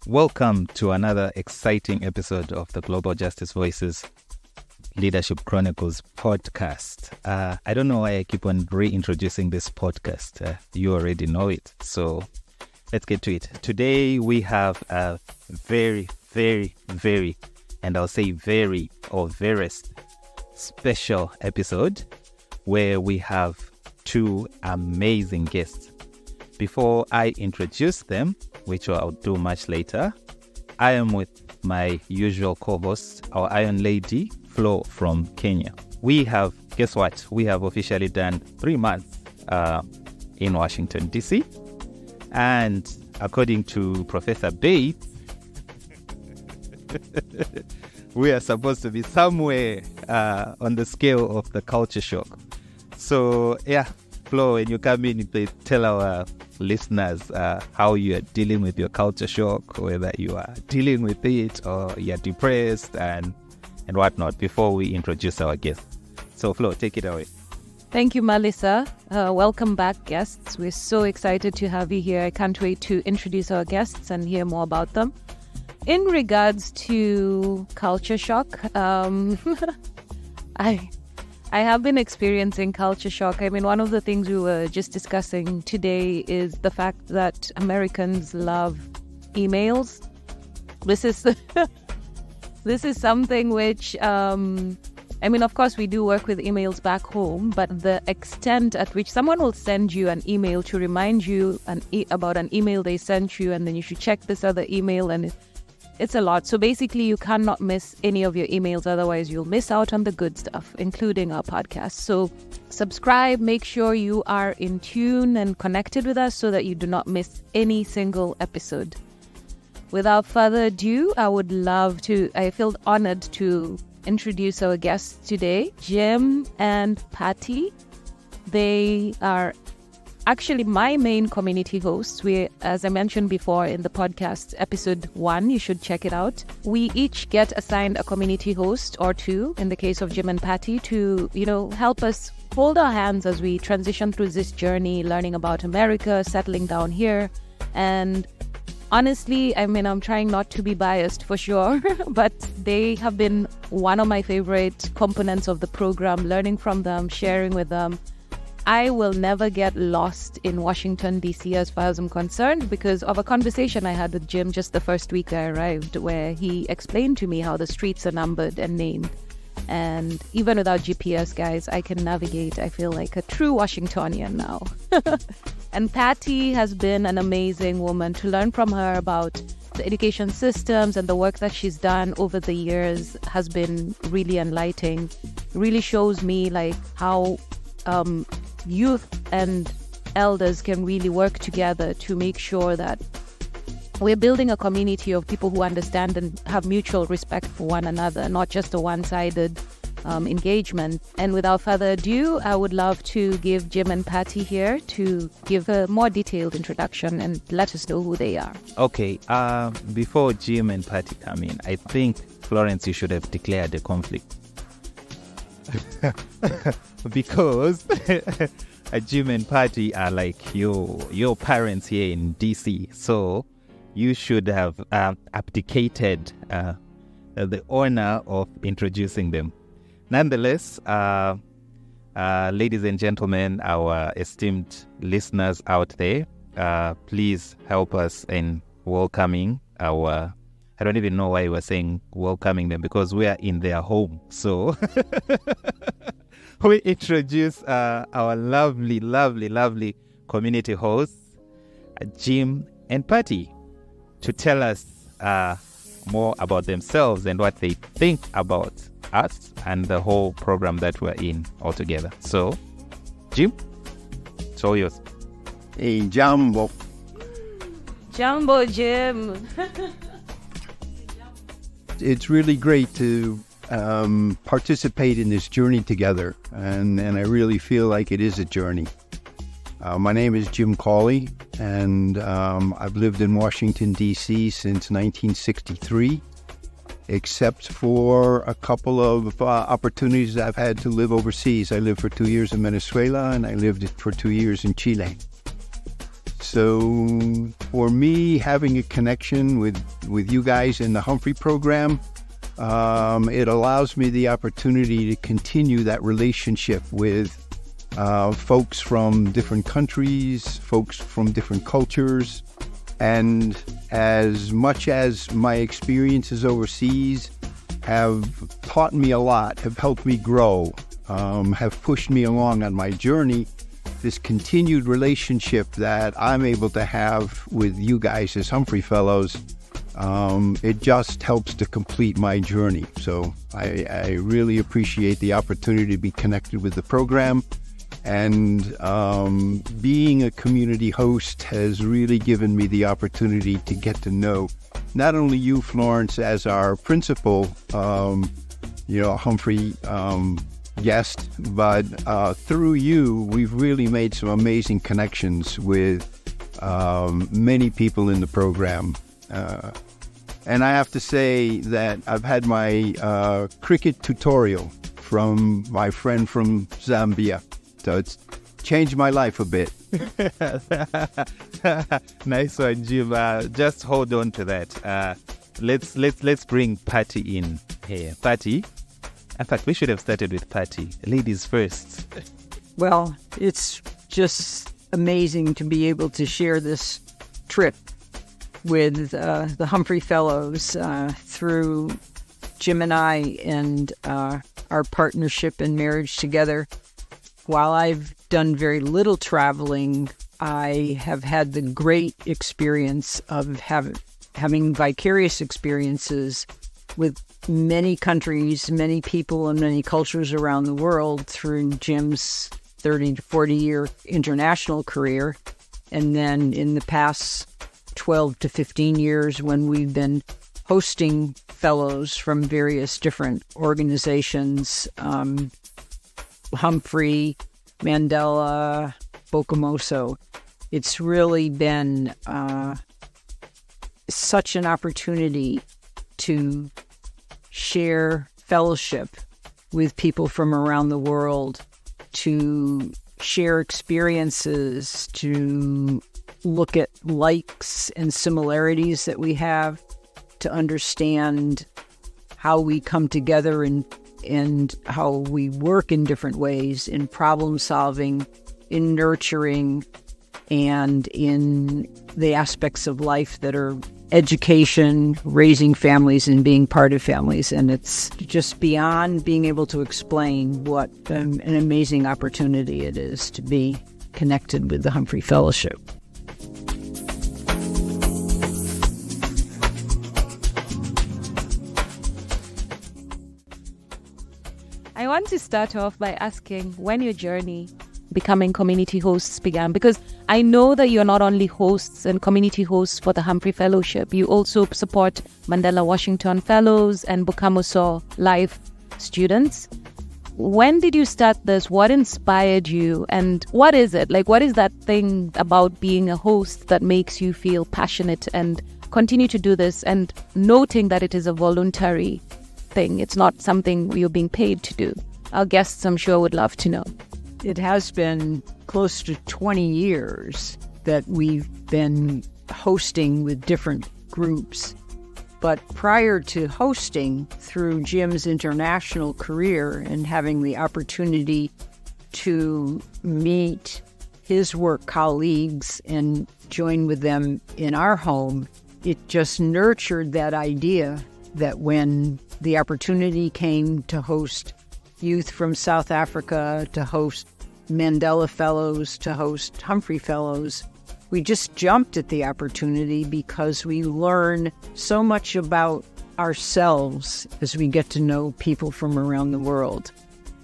Welcome to another exciting episode of the Global Justice Voices Leadership Chronicles podcast. I don't know why I keep on reintroducing this podcast. You already know it. So let's get to it. Today we have a very, and I'll say very or verest special episode where we have two amazing guests. Before I introduce them, which I'll do much later, I am with my usual co-host, our Iron Lady, Flo from Kenya. We have, guess what? We have officially done 3 months in Washington, D.C. And according to Professor Bates, we are supposed to be somewhere on the scale of the culture shock. So, yeah, Flo, when you come in, please tell our listeners how you are dealing with your culture shock, whether you are dealing with it or you're depressed and whatnot, before we introduce our guests. So, Flo, take it away. Thank you, Malisa. Welcome back, guests. We're so excited to have you here. I can't wait to introduce our guests and hear more about them. In regards to culture shock, I have been experiencing culture shock. I mean, one of the things we were just discussing today is the fact that Americans love emails. This is something which, of course, we do work with emails back home, but the extent at which someone will send you an email to remind you about an email they sent you, and then you should check this other email, and it's a lot. So basically, you cannot miss any of your emails. Otherwise, you'll miss out on the good stuff, including our podcast. So subscribe, make sure you are in tune and connected with us so that you do not miss any single episode. Without further ado, I feel honored to introduce our guests today, Jim and Patti. They are actually my main community hosts. We, as I mentioned before in the podcast episode 1, you should check it out. We each get assigned a community host or two, in the case of Jim and Patti, to, help us hold our hands as we transition through this journey, learning about America, settling down here. And honestly, I'm trying not to be biased for sure, but they have been one of my favorite components of the program, learning from them, sharing with them. I will never get lost in Washington, D.C. as far as I'm concerned, because of a conversation I had with Jim just the first week I arrived, where he explained to me how the streets are numbered and named. And even without GPS, guys, I can navigate. I feel like a true Washingtonian now. And Patti has been an amazing woman. To learn from her about the education systems and the work that she's done over the years has been really enlightening. Really shows me how youth and elders can really work together to make sure that we're building a community of people who understand and have mutual respect for one another, not just a one-sided engagement. And without further ado, I would love to give Jim and Patti here to give a more detailed introduction and let us know who they are. Okay, before Jim and Patti come in, I think, Florence, you should have declared a conflict. Because Jim and Patti are like your parents here in DC, so you should have abdicated the honor of introducing them. Nonetheless, ladies and gentlemen, our esteemed listeners out there, please help us in welcoming our... I don't even know why we're saying welcoming them, because we are in their home. So we introduce our lovely community hosts, Jim and Patti, to tell us more about themselves and what they think about us and the whole program that we're in altogether. So, Jim, it's all yours. Hey, Jumbo. Jumbo Jim. It's really great to participate in this journey together, and I really feel like it is a journey. My name is Jim Cawley, and I've lived in Washington, D.C. since 1963, except for a couple of opportunities I've had to live overseas. I lived for 2 years in Venezuela, and I lived for 2 years in Chile. So for me, having a connection with you guys in the Humphrey program, it allows me the opportunity to continue that relationship with folks from different countries, folks from different cultures. And as much as my experiences overseas have taught me a lot, have helped me grow, have pushed me along on my journey, this continued relationship that I'm able to have with you guys as Humphrey Fellows, it just helps to complete my journey. So I really appreciate the opportunity to be connected with the program. And being a community host has really given me the opportunity to get to know not only you, Florence, as our principal, Humphrey guest, but through you, we've really made some amazing connections with many people in the program. And I have to say that I've had my cricket tutorial from my friend from Zambia. So it's changed my life a bit. Nice one, Jim. Just hold on to that. Let's bring Patti in here. Patti, in fact, we should have started with Patti. Ladies first. Well, it's just amazing to be able to share this trip with the Humphrey Fellows through Jim and I and our partnership and marriage together. While I've done very little traveling, I have had the great experience of having vicarious experiences with many countries, many people, and many cultures around the world through Jim's 30 to 40-year international career. And then in the past 12 to 15 years when we've been hosting fellows from various different organizations, Humphrey, Mandela, Bokamoso. It's really been such an opportunity to share fellowship with people from around the world, to share experiences, to look at likes and similarities that we have, to understand how we come together and how we work in different ways in problem solving, in nurturing, and in the aspects of life that are education, raising families, and being part of families. And it's just beyond being able to explain what an amazing opportunity it is to be connected with the Humphrey Fellowship. I want to start off by asking when your journey becoming community hosts began, because I know that you're not only hosts and community hosts for the Humphrey Fellowship, you also support Mandela Washington Fellows and Bokamoso Life students. When did you start this? What inspired you? And what is it? Like, what is that thing about being a host that makes you feel passionate and continue to do this, and noting that it is a voluntary thing? It's not something you're being paid to do. Our guests, I'm sure, would love to know. It has been close to 20 years that we've been hosting with different groups. But prior to hosting, through Jim's international career and having the opportunity to meet his work colleagues and join with them in our home, it just nurtured that idea that when the opportunity came to host youth from South Africa, to host Mandela Fellows, to host Humphrey Fellows, we just jumped at the opportunity because we learn so much about ourselves as we get to know people from around the world.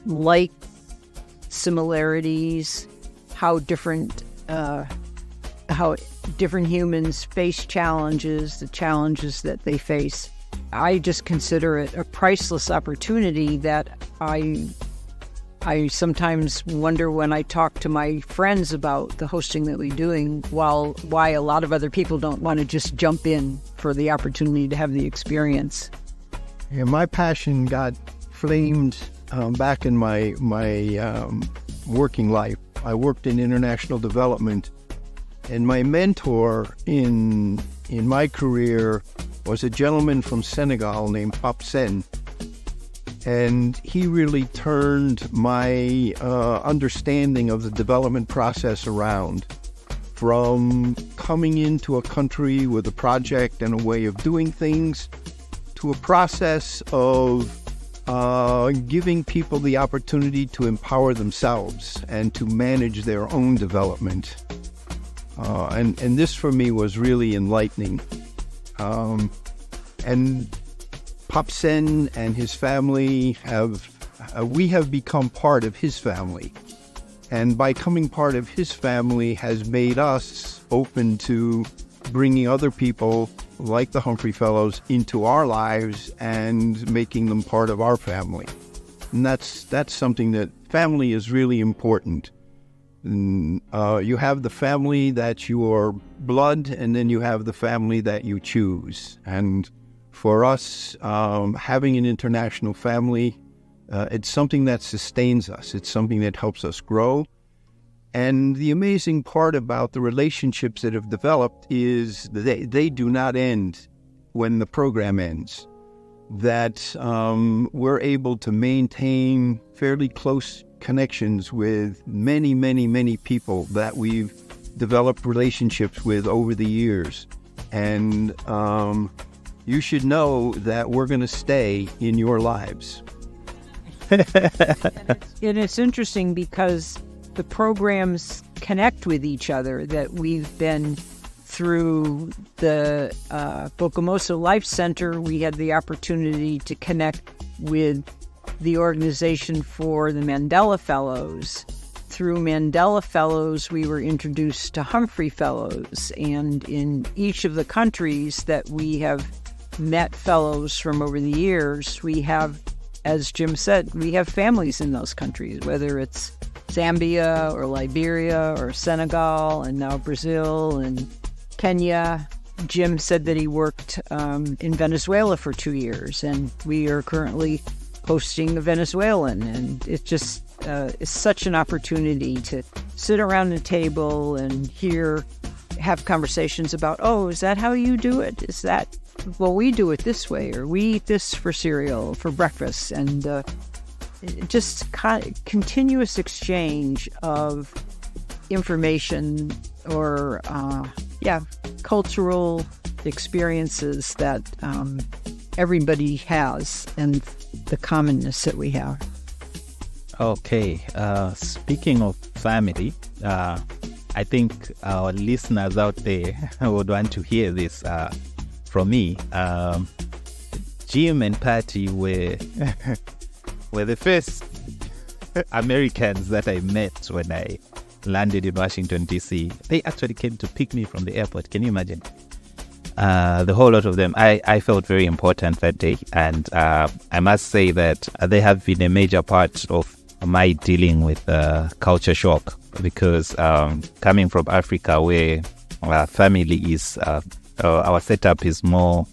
Like similarities, how different humans face challenges, the challenges that they face. I just consider it a priceless opportunity that I sometimes wonder when I talk to my friends about the hosting that we're doing, why a lot of other people don't want to just jump in for the opportunity to have the experience. Yeah, my passion got flamed back in my working life. I worked in international development And my mentor in my career was a gentleman from Senegal named Patti. And he really turned my understanding of the development process around, from coming into a country with a project and a way of doing things to a process of giving people the opportunity to empower themselves and to manage their own development. And this for me was really enlightening. And Patti and his family we have become part of his family. And by becoming part of his family has made us open to bringing other people like the Humphrey Fellows into our lives and making them part of our family. And that's something that family is really important. And, you have the family that your blood, and then you have the family that you choose. And for us, having an international family, it's something that sustains us. It's something that helps us grow. And the amazing part about the relationships that have developed is they do not end when the program ends. That we're able to maintain fairly close connections with many, many, many people that we've developed relationships with over the years. And you should know that we're going to stay in your lives. And it's interesting because the programs connect with each other, that we've been through the Bocamoso Life Center. We had the opportunity to connect with the organization for the Mandela Fellows. Through Mandela Fellows, we were introduced to Humphrey Fellows. And in each of the countries that we have met fellows from over the years, we have, as Jim said, we have families in those countries, whether it's Zambia or Liberia or Senegal and now Brazil and Kenya. Jim said that he worked in Venezuela for 2 years, and we are currently hosting a Venezuelan. And it just is such an opportunity to sit around the table and have conversations about, oh, is that how you do it? Is that, well, we do it this way, or we eat this for cereal, for breakfast. And just continuous exchange of information or, cultural experiences that everybody has, and the commonness that we have. Okay, speaking of family, I think our listeners out there would want to hear this from me. Jim and Patti were the first Americans that I met when I landed in Washington, D.C. They actually came to pick me from the airport. Can you imagine? The whole lot of them. I felt very important that day. And I must say that they have been a major part of my dealing with culture shock. Because coming from Africa, where our family is, our setup is more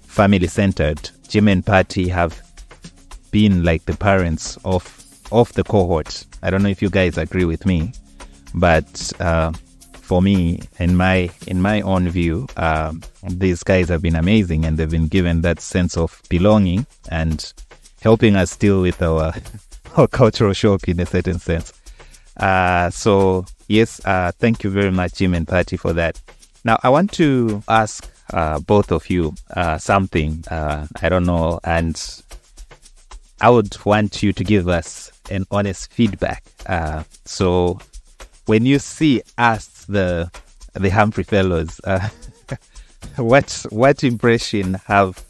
family-centered, Jim and Patti have been like the parents of the cohort. I don't know if you guys agree with me, but for me, in my own view, these guys have been amazing, and they've been given that sense of belonging and helping us deal with our cultural shock in a certain sense. So yes, thank you very much, Jim and Patti, for that. Now I want to ask both of you something. I don't know, and I would want you to give us an honest feedback. So when you see us, the Humphrey Fellows, what impression have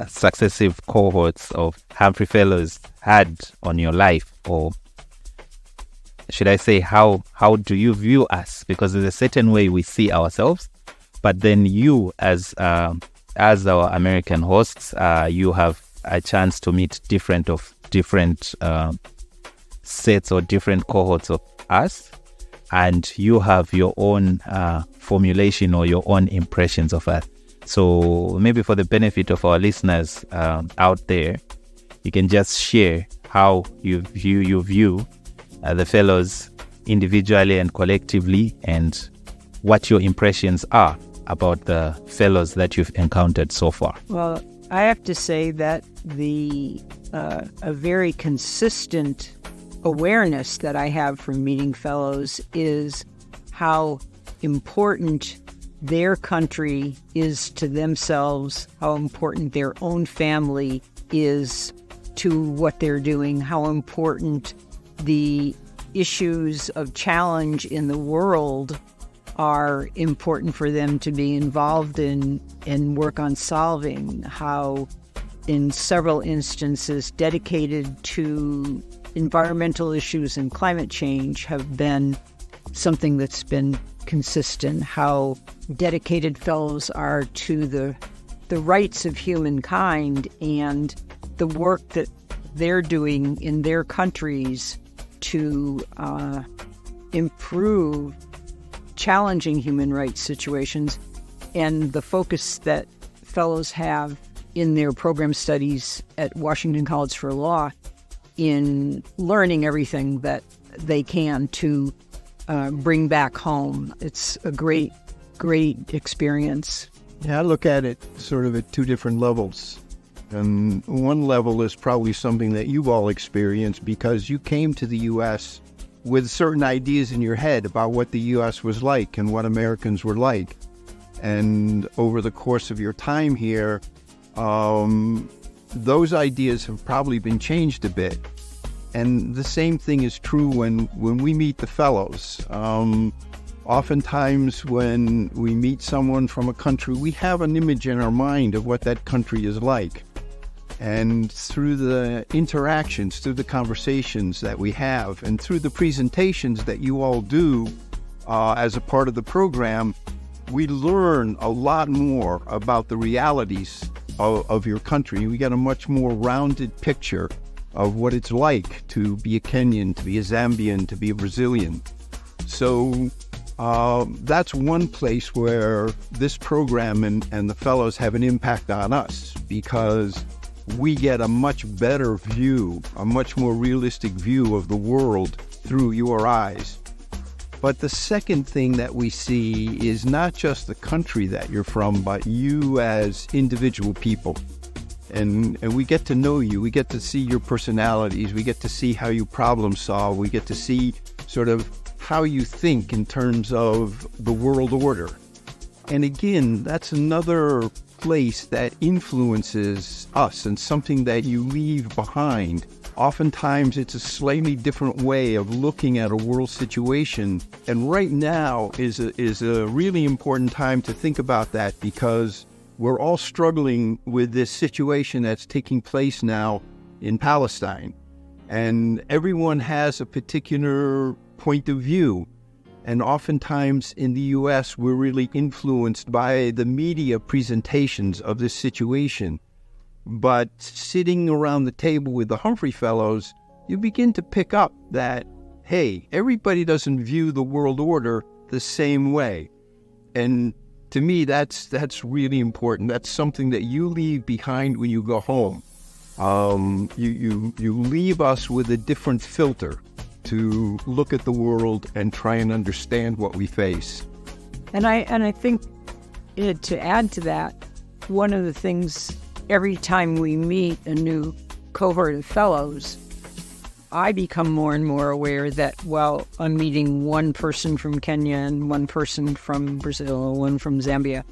successive cohorts of Humphrey Fellows had on your life? Or should I say, how do you view us? Because there's a certain way we see ourselves, but then you as our American hosts, you have a chance to meet different sets or different cohorts of us, and you have your own formulation or your own impressions of us. So maybe for the benefit of our listeners out there, you can just share how you view the fellows individually and collectively, and what your impressions are about the fellows that you've encountered so far. Well, I have to say that a very consistent awareness that I have from meeting fellows is how important their country is to themselves, how important their own family is to what they're doing, how important the issues of challenge in the world are important for them to be involved in and work on solving, how in several instances dedicated to environmental issues and climate change have been something that's been consistent, how dedicated fellows are to the rights of humankind and the work that they're doing in their countries to improve challenging human rights situations, and the focus that fellows have in their program studies at Washington College for Law in learning everything that they can to bring back home. It's a great experience. Yeah, I look at it sort of at two different levels. And one level is probably something that you've all experienced because you came to the U.S. with certain ideas in your head about what the U.S. was like and what Americans were like. And over the course of your time here, those ideas have probably been changed a bit. And the same thing is true when we meet the fellows. Oftentimes when we meet someone from a country, we have an image in our mind of what that country is like. And through the interactions, through the conversations that we have, and through the presentations that you all do as a part of the program, we learn a lot more about the realities of your country. We get a much more rounded picture of what it's like to be a Kenyan, to be a Zambian, to be a Brazilian. So that's one place where this program and the fellows have an impact on us, because we get a much better view, a much more realistic view of the world through your eyes. But the second thing that we see is not just the country that you're from, but you as individual people. And we get to know you, we get to see your personalities, we get to see how you problem solve, we get to see sort of how you think in terms of the world order. And again, that's another place that influences us and something that you leave behind. Oftentimes it's a slightly different way of looking at a world situation. And right now is a really important time to think about that, because we're all struggling with this situation that's taking place now in Palestine. And everyone has a particular point of view. And oftentimes in the U.S., we're really influenced by the media presentations of this situation. But sitting around the table with the Humphrey Fellows, you begin to pick up that, hey, everybody doesn't view the world order the same way. And to me, that's really important. That's something that you leave behind when you go home. You leave us with a different filter to look at the world and try and understand what we face. And I think to add to that, one of the things every time we meet a new cohort of fellows, I become more and more aware that while I'm meeting one person from Kenya and one person from Brazil, one from Zambia,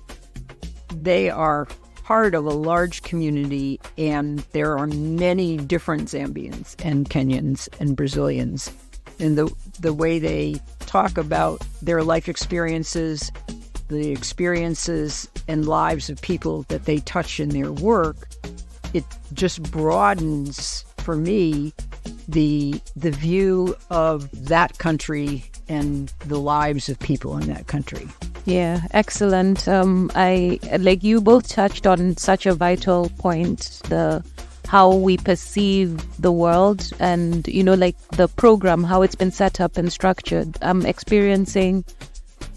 they are part of a large community, and there are many different Zambians and Kenyans and Brazilians. And the way they talk about their life experiences, the experiences and lives of people that they touch in their work, it just broadens, for me, the view of that country and the lives of people in that country. Yeah, excellent. I like you both touched on such a vital point, how we perceive the world, and like the program, how it's been set up and structured. I'm experiencing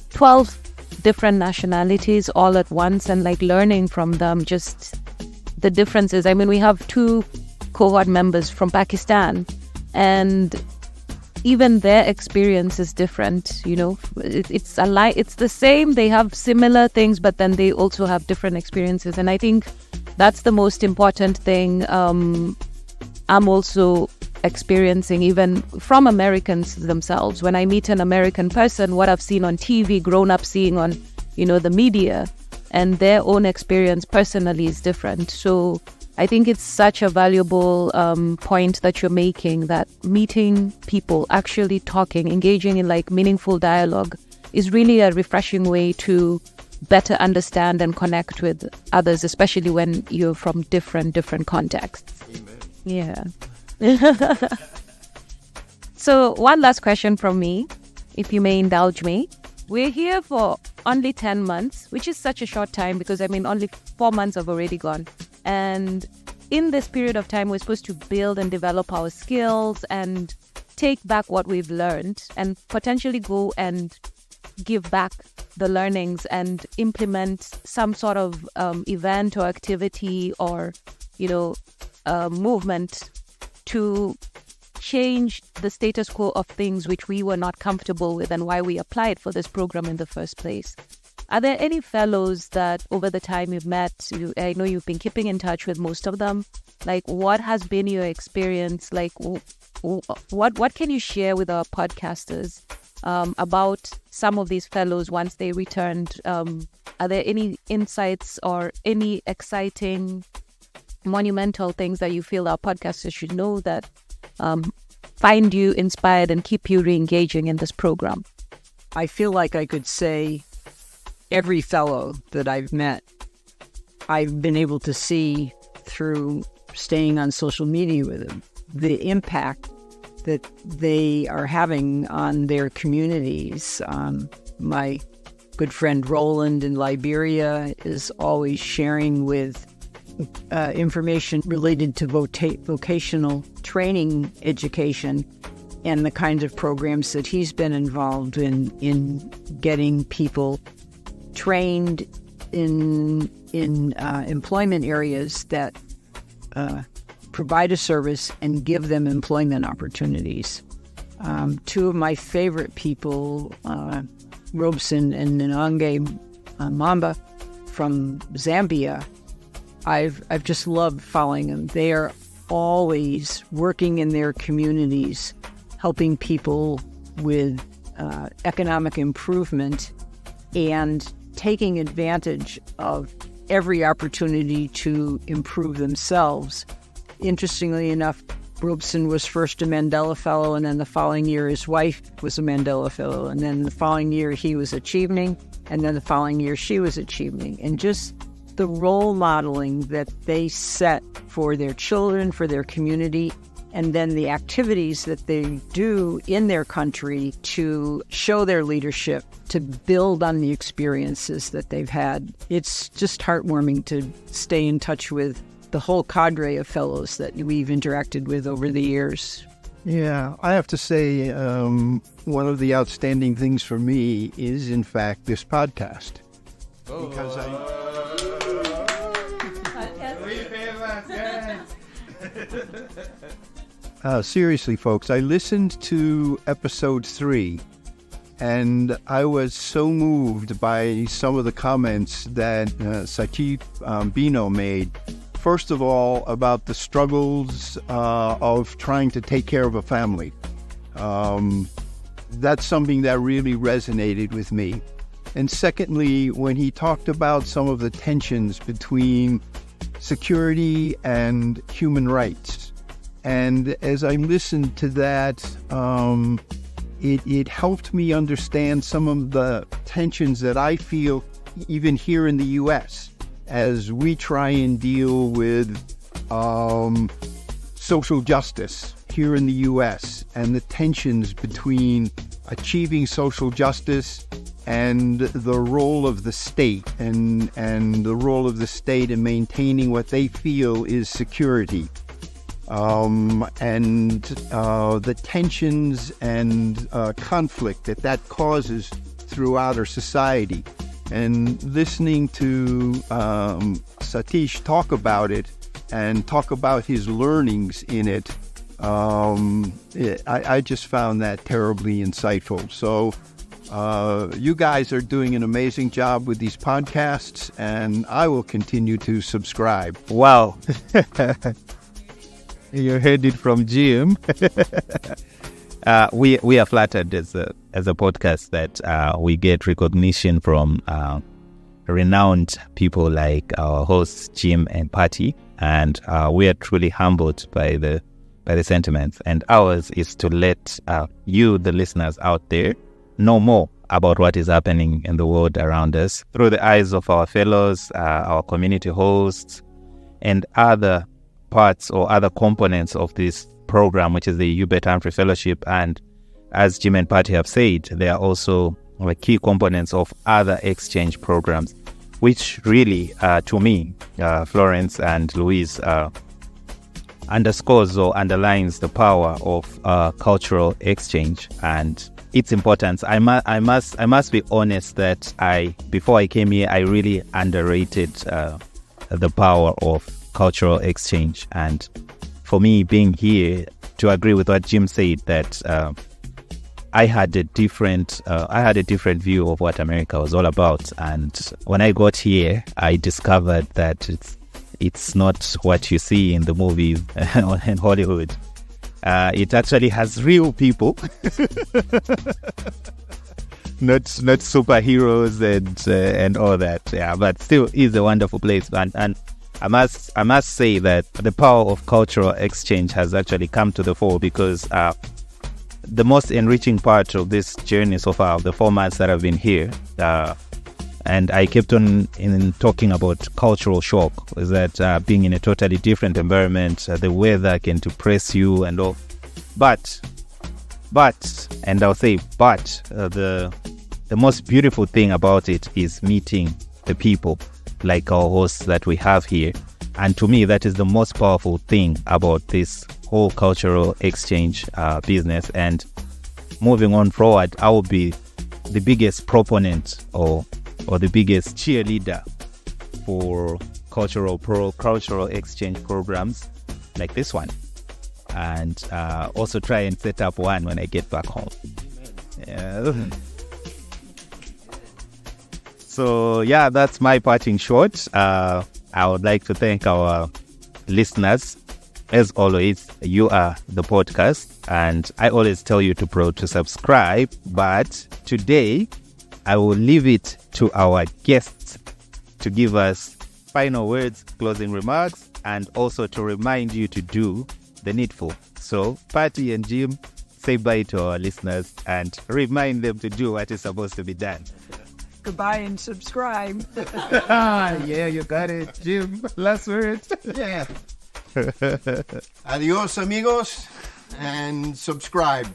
12 different nationalities all at once, and like learning from them, just the differences. I mean, we have 2 cohort members from Pakistan, and even their experience is different. It's the same. They have similar things, but then they also have different experiences. And I think that's the most important thing. I'm also experiencing, even from Americans themselves. When I meet an American person, what I've seen on TV, grown up seeing on, the media, and their own experience personally is different. So I think it's such a valuable point that you're making, that meeting people, actually talking, engaging in like meaningful dialogue is really a refreshing way to better understand and connect with others, especially when you're from different contexts. Amen. Yeah. So one last question from me, if you may indulge me. We're here for only 10 months, which is such a short time because only 4 months have already gone. And in this period of time, we're supposed to build and develop our skills and take back what we've learned and potentially go and give back the learnings and implement some sort of event or activity or, movement to change the status quo of things which we were not comfortable with and why we applied for this program in the first place. Are there any fellows that over the time you've met, I know you've been keeping in touch with most of them, like what has been your experience? Like what can you share with our podcasters about some of these fellows once they returned? Are there any insights or any exciting, monumental things that you feel our podcasters should know that find you inspired and keep you re-engaging in this program? I feel like I could say every fellow that I've met, I've been able to see through staying on social media with them, the impact that they are having on their communities. My good friend Roland in Liberia is always sharing with information related to vocational training education and the kinds of programs that he's been involved in getting people trained in employment areas that provide a service and give them employment opportunities. Two of my favorite people, Robson and Nanange Mamba from Zambia, I've just loved following them. They are always working in their communities, helping people with economic improvement and taking advantage of every opportunity to improve themselves. Interestingly enough, Robson was first a Mandela Fellow, and then the following year his wife was a Mandela Fellow, and then the following year he was achieving, and then the following year she was achieving. And just the role modeling that they set for their children, for their community, and then the activities that they do in their country to show their leadership, to build on the experiences that they've had. It's just heartwarming to stay in touch with the whole cadre of fellows that we've interacted with over the years. Yeah, I have to say one of the outstanding things for me is, in fact, this podcast. Because seriously, folks, I listened to episode 3, and I was so moved by some of the comments that Sachit Bino made. First of all, about the struggles of trying to take care of a family. That's something that really resonated with me. And secondly, when he talked about some of the tensions between security and human rights. And as I listened to that, it helped me understand some of the tensions that I feel even here in the U.S. as we try and deal with social justice here in the U.S. and the tensions between achieving social justice and the role of the state and the role of the state in maintaining what they feel is security. And the tensions and conflict that causes throughout our society. And listening to Satish talk about it and talk about his learnings in it, I just found that terribly insightful. So you guys are doing an amazing job with these podcasts, and I will continue to subscribe. Wow. You heard it from Jim. We are flattered as a podcast that we get recognition from renowned people like our hosts Jim and Patti, and we are truly humbled by the sentiments. And ours is to let you, the listeners out there, know more about what is happening in the world around us through the eyes of our fellows, our community hosts, and other parts or other components of this program, which is the Hubert Humphrey Fellowship. And as Jim and Patti have said, they are also key components of other exchange programs, which really, to me, Florence and Louise, underscores or underlines the power of cultural exchange and its importance. I must be honest that before I came here, I really underrated the power of cultural exchange. And for me, being here, to agree with what Jim said, that I had a different view of what America was all about. And when I got here, I discovered that it's not what you see in the movies in Hollywood. It actually has real people, not superheroes and all that. Yeah, but still is a wonderful place. And I must say that the power of cultural exchange has actually come to the fore, because the most enriching part of this journey so far, of the 4 months that I've been here, and I kept on talking about cultural shock, is that being in a totally different environment, the weather can depress you and all. But, and I'll say, the most beautiful thing about it is meeting the people like our hosts that we have here. And to me, that is the most powerful thing about this whole cultural exchange business. And moving on forward, I will be the biggest proponent or the biggest cheerleader for cultural exchange programs like this one, and also try and set up one when I get back home. Yeah. So yeah, that's my parting shot. I would like to thank our listeners. As always, you are the podcast, and I always tell you to subscribe, but today I will leave it to our guests to give us final words, closing remarks, and also to remind you to do the needful. So Patti and Jim, say bye to our listeners and remind them to do what is supposed to be done. Goodbye and subscribe. Yeah, you got it, Jim. Last words. Yeah. Adios, amigos, and subscribe.